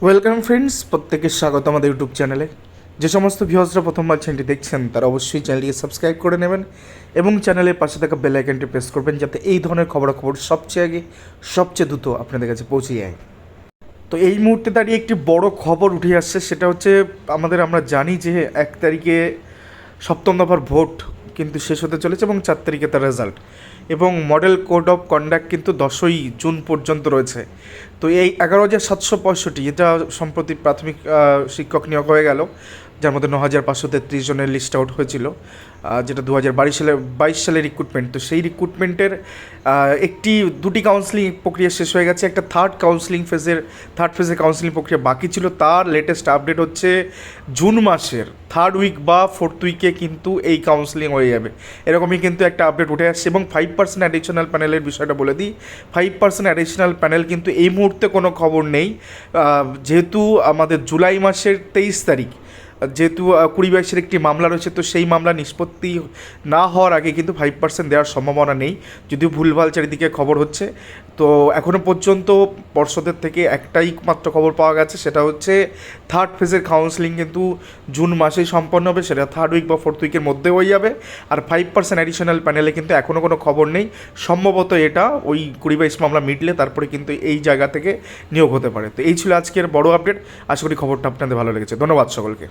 Welcome friends, প্রত্যেকে স্বাগত আমাদের ইউটিউব চ্যানেলে। যে সমস্ত ভিউয়ার্সরা প্রথমবার চ্যানেলটি দেখছেন তারা অবশ্যই চ্যানেলটিকে সাবস্ক্রাইব করে নেবেন এবং চ্যানেলের পাশে থাকা বেল আইকনটি প্রেস করবেন যাতে এই ধরনের খবরাখবর সবচেয়ে আগে সবচেয়ে দ্রুত আপনাদের কাছে পৌঁছে যায়। তো এই মুহূর্তে দাঁড়িয়ে একটি বড় খবর উঠে আসছে, সেটা হচ্ছে আমরা জানি যে 1 তারিখে সপ্তম দফার ভোট কিন্তু শেষ হতে চলেছে এবং 4 তারিখে তার রেজাল্ট, এবং মডেল কোড অফ কন্ডাক্ট কিন্তু 10ই জুন পর্যন্ত রয়েছে। তো এই 11,765, এটা সম্প্রতি প্রাথমিক শিক্ষক নিয়োগ হয়ে গেল, যার মধ্যে 9,533 জনের লিস্ট আউট হয়েছিল, যেটা 2022 সালের রিক্রুটমেন্ট। তো সেই রিক্রুটমেন্টের দুটি কাউন্সিলিং প্রক্রিয়া শেষ হয়ে গেছে, একটা থার্ড ফেজের কাউন্সিলিং প্রক্রিয়া বাকি ছিল। তার লেটেস্ট আপডেট হচ্ছে জুন মাসের 3rd উইক বা 4th উইকে কিন্তু এই কাউন্সিলিং হয়ে যাবে, এরকমই কিন্তু একটা আপডেট উঠে আসছে। এবং 5% অ্যাডিশনাল প্যানেলের বিষয়টা বলে দিই, 5% অ্যাডিশনাল প্যানেল কিন্তু এই মুহূর্তে কোনো খবর নেই, যেহেতু আমাদের জুলাই মাসের 23 তারিখ, যেহেতু 2022-এর একটি মামলা রয়েছে, তো সেই মামলা নিষ্পত্তি না হওয়ার আগে কিন্তু 5% দেওয়ার সম্ভাবনা নেই, যদিও ভুলভাল চারিদিকে খবর হচ্ছে। তো এখনও পর্যন্ত পর্ষদের থেকে একটাই মাত্র খবর পাওয়া গেছে, সেটা হচ্ছে থার্ড ফেজের কাউন্সিলিং কিন্তু জুন মাসেই সম্পন্ন হবে, সেটা 3rd উইক বা 4th উইকের মধ্যে হয়ে যাবে। আর 5% অ্যাডিশনাল প্যানেলে কিন্তু এখনও কোনো খবর নেই, সম্ভবত এটা ওই 2022 মামলা মিটলে তারপরে কিন্তু এই জায়গা থেকে নিয়োগ হতে পারে। তো এই ছিল আজকের বড় আপডেট, আশা করি খবরটা আপনাদের ভালো লেগেছে। ধন্যবাদ সকলকে।